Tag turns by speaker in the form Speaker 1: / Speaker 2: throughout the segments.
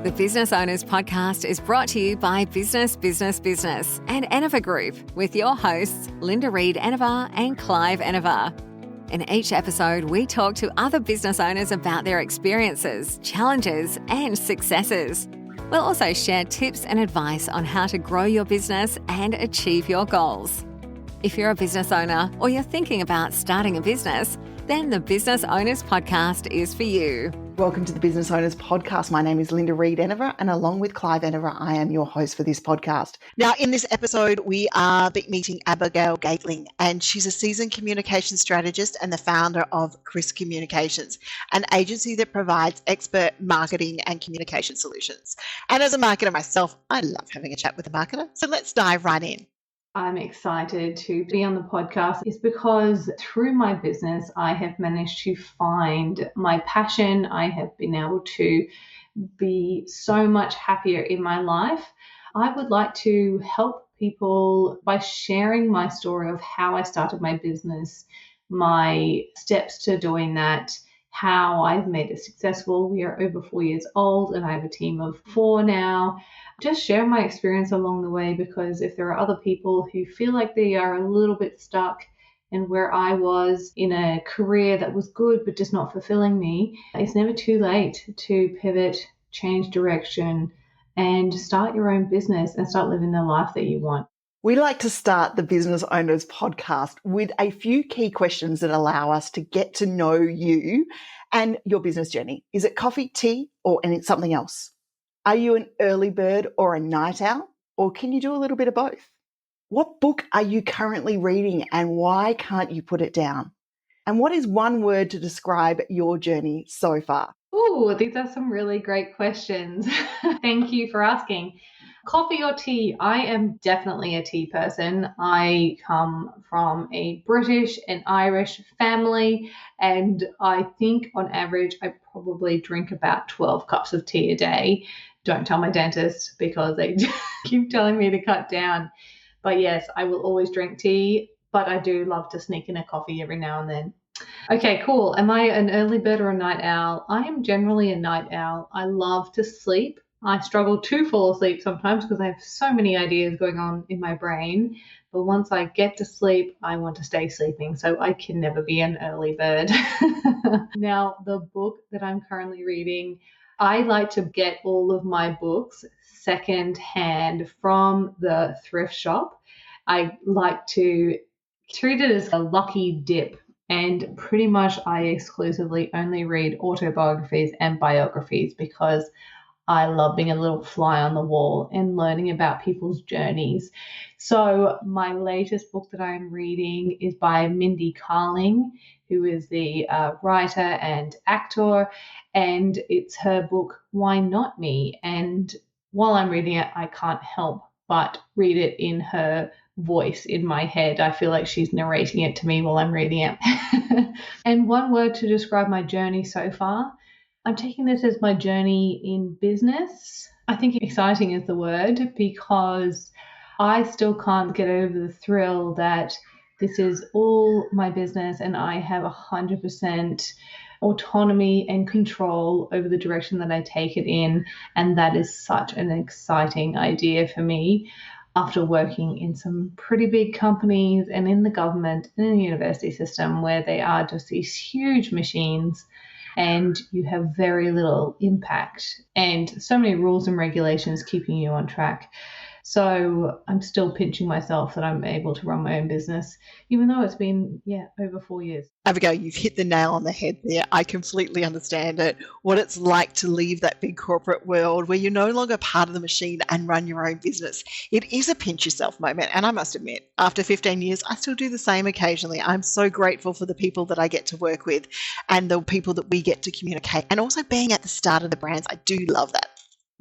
Speaker 1: The Business Owners Podcast is brought to you by Business and Enever Group with your hosts, Linda Reed-Enever and Clive Enever. In each episode, we talk to other business owners about their experiences, challenges, and successes. We'll also share tips and advice on how to grow your business and achieve your goals. If you're a business owner or you're thinking about starting a business, then the Business Owners Podcast is for you.
Speaker 2: Welcome to the Business Owners Podcast. My name is Linda Reed-Enever, and along with Clive Enever, I am your host for this podcast. Now, in this episode, we are meeting Abigail Gatling, and she's a seasoned communication strategist and the founder of Chris Communications, an agency that provides expert marketing and communication solutions. And as a marketer myself, I love having a chat with a marketer. So let's dive right in.
Speaker 3: I'm excited to be on the podcast is because through my business, I have managed to find my passion. I have been able to be so much happier in my life. I would like to help people by sharing my story of how I started my business, my steps to doing that, how I've made it successful. We are over 4 years old and I have a team of 4 now. Just share my experience along the way, because if there are other people who feel like they are a little bit stuck and where I was in a career that was good but just not fulfilling me, it's never too late to pivot, change direction, and start your own business and start living the life that you want.
Speaker 2: We like to start the Business Owners Podcast with a few key questions that allow us to get to know you and your business journey. Is it coffee, tea, or something else? Are you an early bird or a night owl? Or can you do a little bit of both? What book are you currently reading and why can't you put it down? And what is one word to describe your journey so far?
Speaker 3: Oh, these are some really great questions. Thank you for asking. Coffee or tea? I am definitely a tea person. I come from a British and Irish family, and I think on average I probably drink about 12 cups of tea a day. Don't tell my dentist because they keep telling me to cut down. But yes, I will always drink tea, but I do love to sneak in a coffee every now and then. Okay, cool. Am I an early bird or a night owl? I am generally a night owl. I love to sleep. I struggle to fall asleep sometimes because I have so many ideas going on in my brain. But once I get to sleep, I want to stay sleeping. So I can never be an early bird. Now, the book that I'm currently reading, I like to get all of my books secondhand from the thrift shop. I like to treat it as a lucky dip. And pretty much I exclusively only read autobiographies and biographies because I love being a little fly on the wall and learning about people's journeys. So my latest book that I'm reading is by Mindy Kaling, who is the writer and actor, and it's her book, Why Not Me? And while I'm reading it, I can't help but read it in her voice in my head. I feel like she's narrating it to me while I'm reading it. And one word to describe my journey so far, I'm taking this as my journey in business. I think exciting is the word because I still can't get over the thrill that this is all my business and I have 100% autonomy and control over the direction that I take it in. And that is such an exciting idea for me after working in some pretty big companies and in the government and in the university system where they are just these huge machines and you have very little impact and so many rules and regulations keeping you on track. So I'm still pinching myself that I'm able to run my own business, even though it's been, over 4 years.
Speaker 2: Abigail, you've hit the nail on the head there. I completely understand it, what it's like to leave that big corporate world where you're no longer part of the machine and run your own business. It is a pinch yourself moment. And I must admit, after 15 years, I still do the same occasionally. I'm so grateful for the people that I get to work with and the people that we get to communicate, and also being at the start of the brands. I do love that.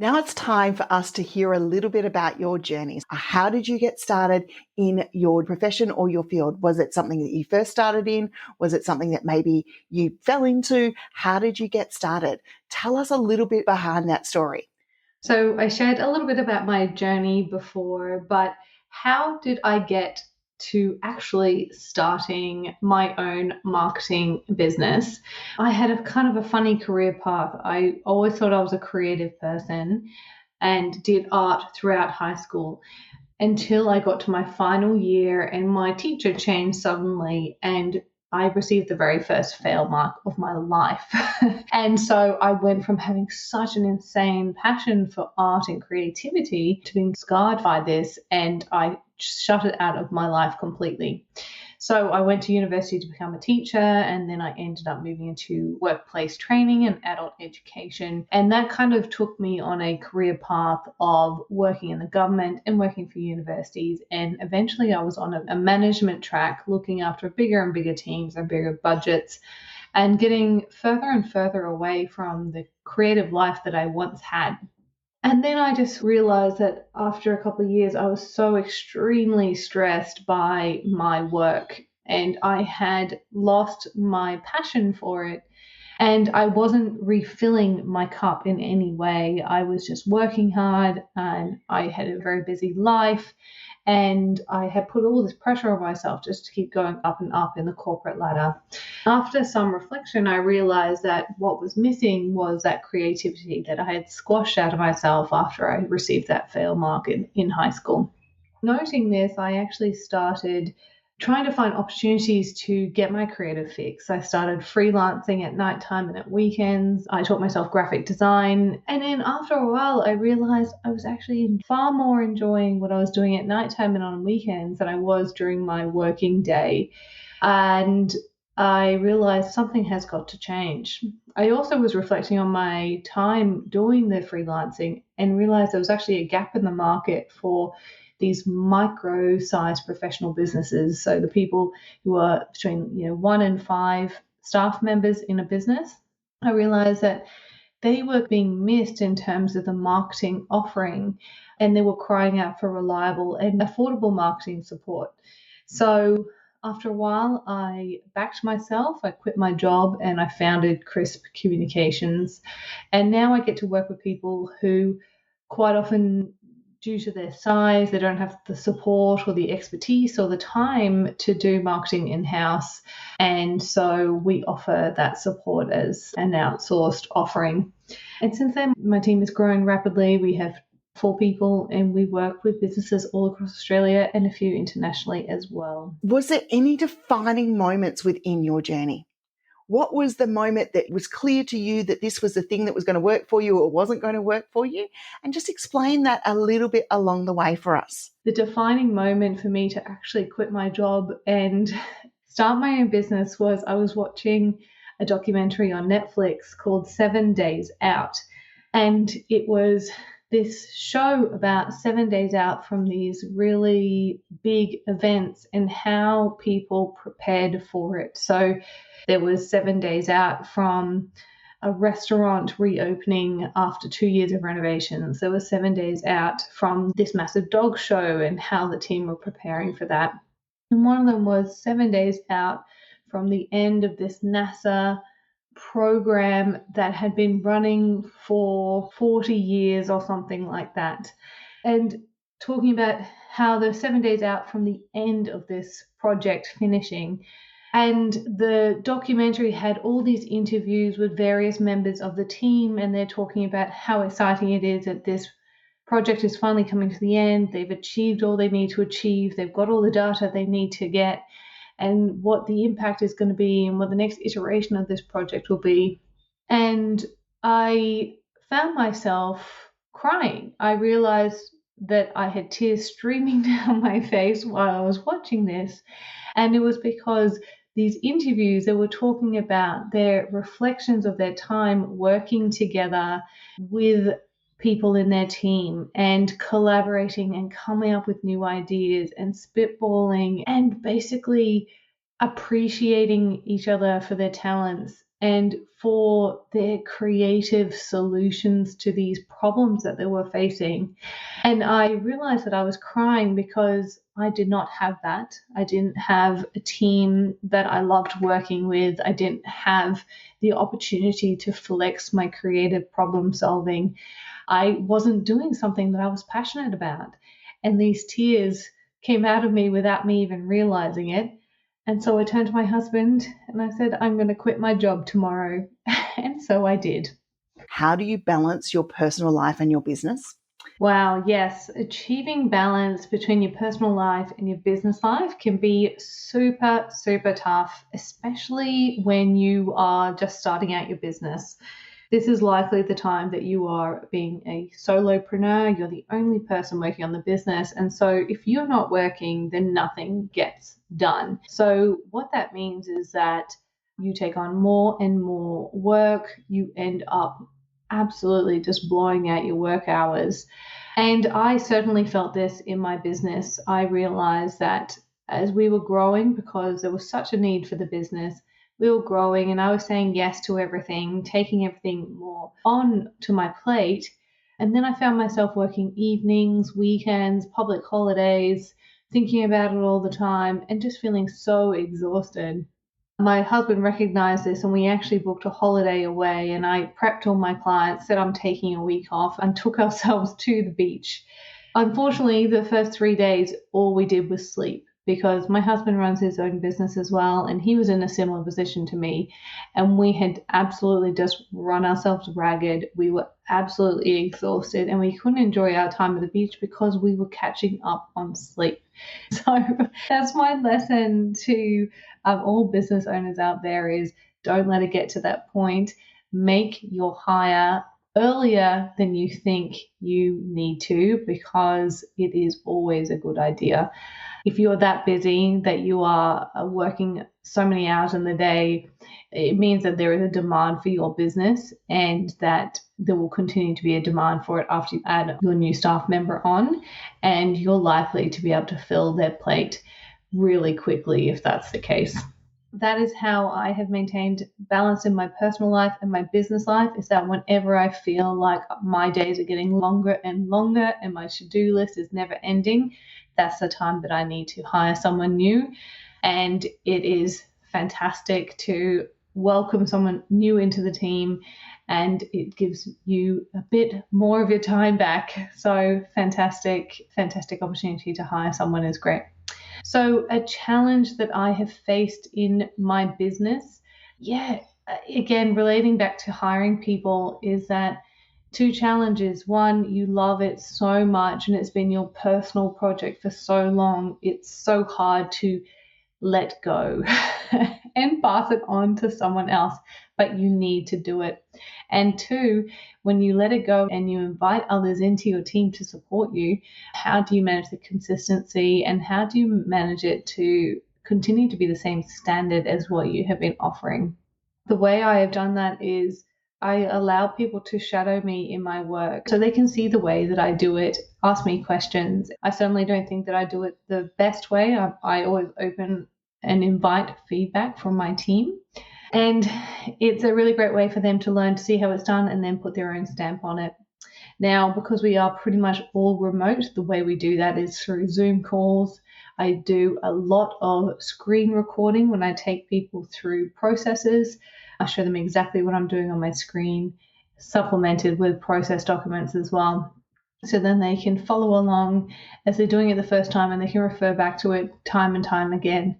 Speaker 2: Now it's time for us to hear a little bit about your journeys. How did you get started in your profession or your field? Was it something that you first started in? Was it something that maybe you fell into? How did you get started? Tell us a little bit behind that story.
Speaker 3: So I shared a little bit about my journey before, but how did I get to actually starting my own marketing business. I had a kind of a funny career path. I always thought I was a creative person and did art throughout high school until I got to my final year and my teacher changed suddenly and I received the very first fail mark of my life. And so I went from having such an insane passion for art and creativity to being scarred by this, and I shut it out of my life completely. So I went to university to become a teacher, and then I ended up moving into workplace training and adult education. And that kind of took me on a career path of working in the government and working for universities. And eventually I was on a management track, looking after bigger and bigger teams and bigger budgets, and getting further and further away from the creative life that I once had. And then I just realized that after a couple of years, I was so extremely stressed by my work and I had lost my passion for it. And I wasn't refilling my cup in any way. I was just working hard and I had a very busy life. And I had put all this pressure on myself just to keep going up and up in the corporate ladder. After some reflection, I realized that what was missing was that creativity that I had squashed out of myself after I received that fail mark in high school. Noting this, I actually started trying to find opportunities to get my creative fix. I started freelancing at nighttime and at weekends. I taught myself graphic design. And then after a while, I realized I was actually far more enjoying what I was doing at nighttime and on weekends than I was during my working day. And I realized something has got to change. I also was reflecting on my time doing the freelancing and realized there was actually a gap in the market for these micro-sized professional businesses. So the people who are between 1 and 5 staff members in a business, I realized that they were being missed in terms of the marketing offering, and they were crying out for reliable and affordable marketing support. So after a while, I backed myself, I quit my job, and I founded Crisp Communications. And now I get to work with people who quite often, due to their size, they don't have the support or the expertise or the time to do marketing in-house. And so we offer that support as an outsourced offering. And since then, my team is growing rapidly. We have 4 people and we work with businesses all across Australia and a few internationally as well.
Speaker 4: Was there any defining moments within your journey? What was the moment that was clear to you that this was the thing that was going to work for you or wasn't going to work for you? And just explain that a little bit along the way for us.
Speaker 3: The defining moment for me to actually quit my job and start my own business was I was watching a documentary on Netflix called 7 Days Out. And it was this show about 7 days out from these really big events and how people prepared for it. So there was 7 days out from a restaurant reopening after 2 years of renovations. There was 7 days out from this massive dog show and how the team were preparing for that. And one of them was 7 days out from the end of this NASA program that had been running for 40 years or something like that. And talking about how they're 7 days out from the end of this project finishing. And the documentary had all these interviews with various members of the team, and they're talking about how exciting it is that this project is finally coming to the end. They've achieved all they need to achieve. They've got all the data they need to get, and what the impact is going to be and what the next iteration of this project will be. And I found myself crying. I realized that I had tears streaming down my face while I was watching this. And it was because these interviews, they were talking about their reflections of their time working together with people in their team and collaborating and coming up with new ideas and spitballing and basically appreciating each other for their talents and for their creative solutions to these problems that they were facing. And I realized that I was crying because I did not have that. I didn't have a team that I loved working with. I didn't have the opportunity to flex my creative problem solving. I wasn't doing something that I was passionate about. And these tears came out of me without me even realizing it. And so I turned to my husband and I said, I'm going to quit my job tomorrow. And so I did.
Speaker 4: How do you balance your personal life and your business?
Speaker 3: Wow, yes. Achieving balance between your personal life and your business life can be super, super tough, especially when you are just starting out your business. This is likely the time that you are being a solopreneur. You're the only person working on the business. And so if you're not working, then nothing gets done. So what that means is that you take on more and more work. You end up absolutely just blowing out your work hours. And I certainly felt this in my business. I realized that as we were growing, because there was such a need for the business, we were growing and I was saying yes to everything, taking everything more on to my plate. And then I found myself working evenings, weekends, public holidays, thinking about it all the time and just feeling so exhausted. My husband recognized this and we actually booked a holiday away, and I prepped all my clients, said I'm taking a week off, and took ourselves to the beach. Unfortunately, the first 3 days, all we did was sleep, because my husband runs his own business as well, and he was in a similar position to me, and we had absolutely just run ourselves ragged. We were absolutely exhausted, and we couldn't enjoy our time at the beach because we were catching up on sleep. So that's my lesson to all business owners out there is don't let it get to that point. Make your hire earlier than you think you need to, because it is always a good idea. If you're that busy that you are working so many hours in the day, it means that there is a demand for your business and that there will continue to be a demand for it after you add your new staff member on, and you're likely to be able to fill their plate really quickly if that's the case. That is how I have maintained balance in my personal life and my business life, is that whenever I feel like my days are getting longer and longer and my to-do list is never ending, that's the time that I need to hire someone new. And it is fantastic to welcome someone new into the team, and it gives you a bit more of your time back. So fantastic opportunity to hire someone is great. So a challenge that I have faced in my business, again, relating back to hiring people, is that two challenges. One, you love it so much and it's been your personal project for so long. It's so hard to let go and pass it on to someone else, but you need to do it. And two, when you let it go and you invite others into your team to support you, how do you manage the consistency and how do you manage it to continue to be the same standard as what you have been offering? The way I have done that is I allow people to shadow me in my work so they can see the way that I do it, ask me questions. I certainly don't think that I do it the best way. I always open and invite feedback from my team. And it's a really great way for them to learn to see how it's done and then put their own stamp on it. Now, because we are pretty much all remote, the way we do that is through Zoom calls. I do a lot of screen recording when I take people through processes. I show them exactly what I'm doing on my screen, supplemented with process documents as well. So then they can follow along as they're doing it the first time and they can refer back to it time and time again.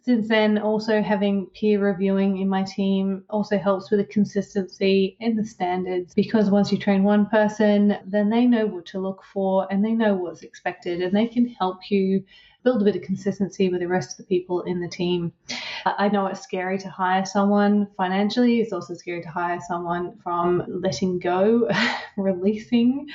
Speaker 3: Since then, also having peer reviewing in my team also helps with the consistency and the standards, because once you train one person, then they know what to look for and they know what's expected and they can help you build a bit of consistency with the rest of the people in the team. I know it's scary to hire someone financially. It's also scary to hire someone from letting go, releasing,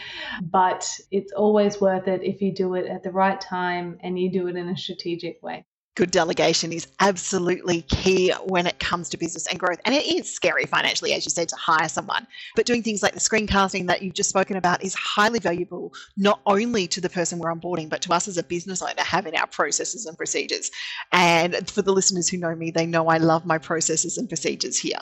Speaker 3: but it's always worth it if you do it at the right time and you do it in a strategic way.
Speaker 2: Good delegation is absolutely key when it comes to business and growth. And it is scary financially, as you said, to hire someone. But doing things like the screencasting that you've just spoken about is highly valuable, not only to the person we're onboarding, but to us as a business owner having our processes and procedures. And for the listeners who know me, they know I love my processes and procedures here.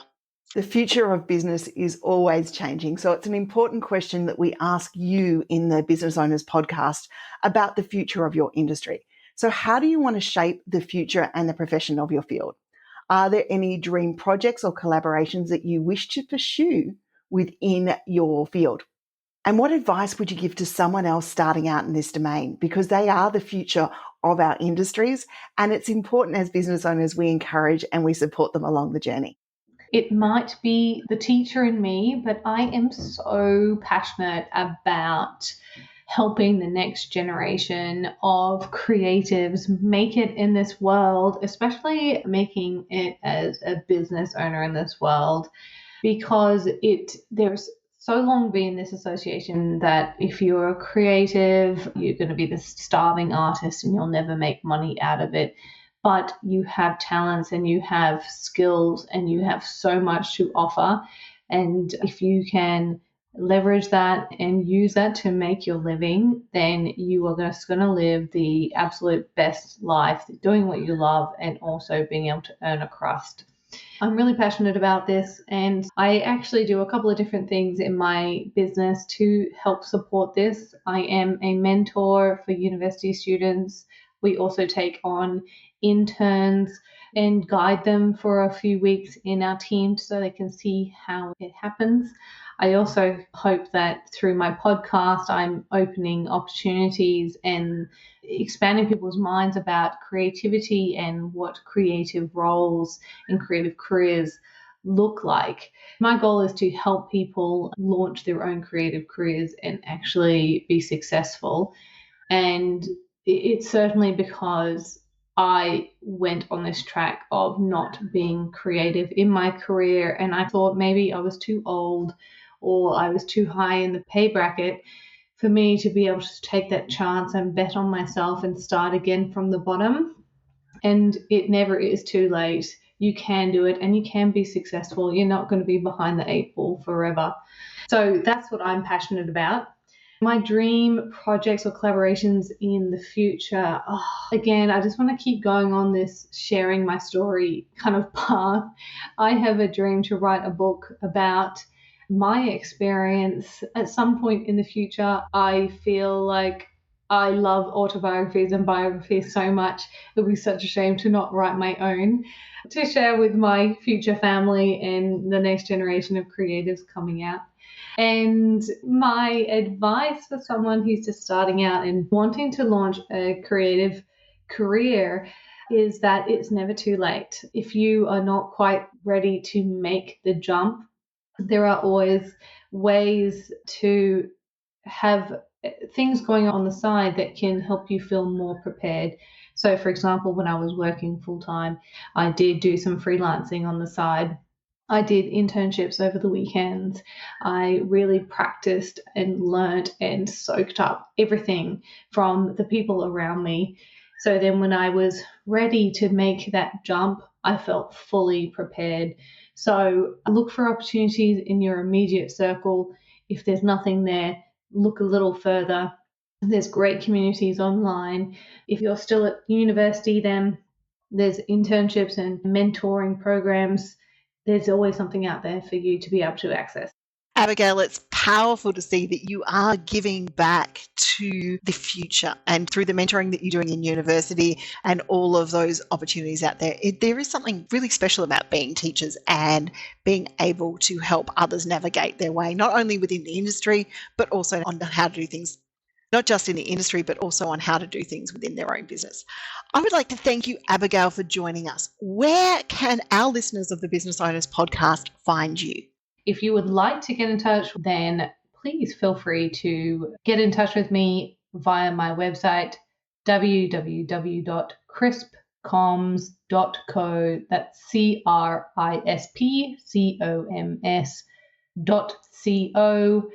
Speaker 4: The future of business is always changing. So it's an important question that we ask you in the Business Owners podcast about the future of your industry. So how do you want to shape the future and the profession of your field? Are there any dream projects or collaborations that you wish to pursue within your field? And what advice would you give to someone else starting out in this domain? Because they are the future of our industries. And it's important as business owners, we encourage and we support them along the journey.
Speaker 3: It might be the teacher in me, but I am so passionate about helping the next generation of creatives make it in this world, especially making it as a business owner in this world, because there's so long been this association that if you're a creative, you're going to be this starving artist and you'll never make money out of it. But you have talents and you have skills and you have so much to offer. And if you can leverage that and use that to make your living, then you are just going to live the absolute best life, doing what you love and also being able to earn a crust. I'm really passionate about this, and I actually do a couple of different things in my business to help support this. I am a mentor for university students. We also take on interns and guide them for a few weeks in our team so they can see how it happens. I also hope that through my podcast, I'm opening opportunities and expanding people's minds about creativity and what creative roles and creative careers look like. My goal is to help people launch their own creative careers and actually be successful. And it's certainly because I went on this track of not being creative in my career, and I thought maybe I was too old or I was too high in the pay bracket for me to be able to take that chance and bet on myself and start again from the bottom. And it never is too late. You can do it and you can be successful. You're not going to be behind the 8 ball forever. So that's what I'm passionate about. My dream projects or collaborations in the future. Again, I just want to keep going on this sharing my story kind of path. I have a dream to write a book about my experience. At some point in the future, I feel like I love autobiographies and biographies so much. It would be such a shame to not write my own to share with my future family and the next generation of creatives coming out. And my advice for someone who's just starting out and wanting to launch a creative career is that it's never too late. If you are not quite ready to make the jump, there are always ways to have things going on the side that can help you feel more prepared. So, for example, when I was working full-time, I did do some freelancing on the side. I did internships over the weekends. I really practiced and learned and soaked up everything from the people around me. So then when I was ready to make that jump, I felt fully prepared. So look for opportunities in your immediate circle. If there's nothing there, look a little further. There's great communities online. If you're still at university, then there's internships and mentoring programs. There's always something out there for you to be able to access.
Speaker 2: Abigail, it's powerful to see that you are giving back to the future, and through the mentoring that you're doing in university and all of those opportunities out there. There is something really special about being teachers and being able to help others navigate their way, not only within the industry, but also on how to do things, not just in the industry, but also on how to do things within their own business. I would like to thank you, Abigail, for joining us. Where can our listeners of the Business Owners Podcast find you?
Speaker 3: If you would like to get in touch, then please feel free to get in touch with me via my website, www.crispcoms.co. That's CRISPCOMS.co.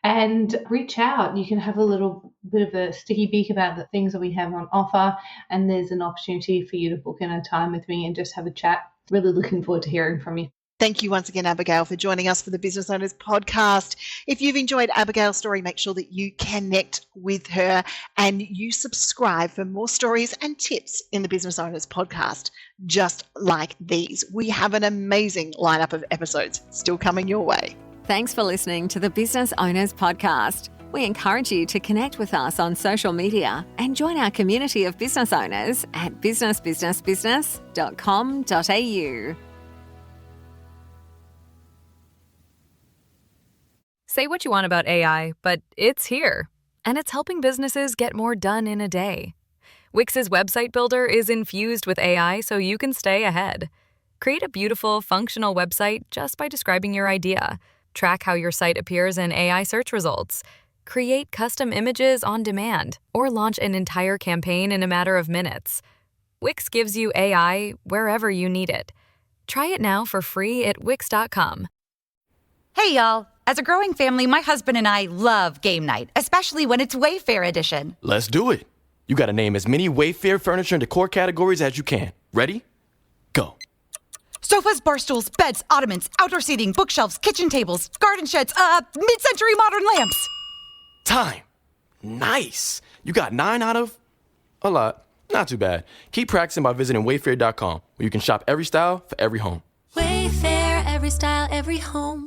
Speaker 3: And reach out. You can have a little bit of a sticky beak about the things that we have on offer. And there's an opportunity for you to book in a time with me and just have a chat. Really looking forward to hearing from you.
Speaker 2: Thank you once again, Abigail, for joining us for the Business Owners Podcast. If you've enjoyed Abigail's story, make sure that you connect with her and you subscribe for more stories and tips in the Business Owners Podcast, just like these. We have an amazing lineup of episodes still coming your way.
Speaker 1: Thanks for listening to the Business Owners Podcast. We encourage you to connect with us on social media and join our community of business owners at businessbusinessbusiness.com.au.
Speaker 5: Say what you want about AI, but it's here, and it's helping businesses get more done in a day. Wix's website builder is infused with AI so you can stay ahead. Create a beautiful, functional website just by describing your idea. Track how your site appears in AI search results. Create custom images on demand, or launch an entire campaign in a matter of minutes. Wix gives you AI wherever you need it. Try it now for free at Wix.com.
Speaker 6: Hey, y'all. As a growing family, my husband and I love game night, especially when it's Wayfair edition.
Speaker 7: Let's do it. You gotta name as many Wayfair furniture and decor categories as you can. Ready? Go.
Speaker 6: Sofas, bar stools, beds, ottomans, outdoor seating, bookshelves, kitchen tables, garden sheds, mid-century modern lamps.
Speaker 7: Time. Nice. You got 9 out of a lot. Not too bad. Keep practicing by visiting Wayfair.com, where you can shop every style for every home.
Speaker 8: Wayfair, every style, every home.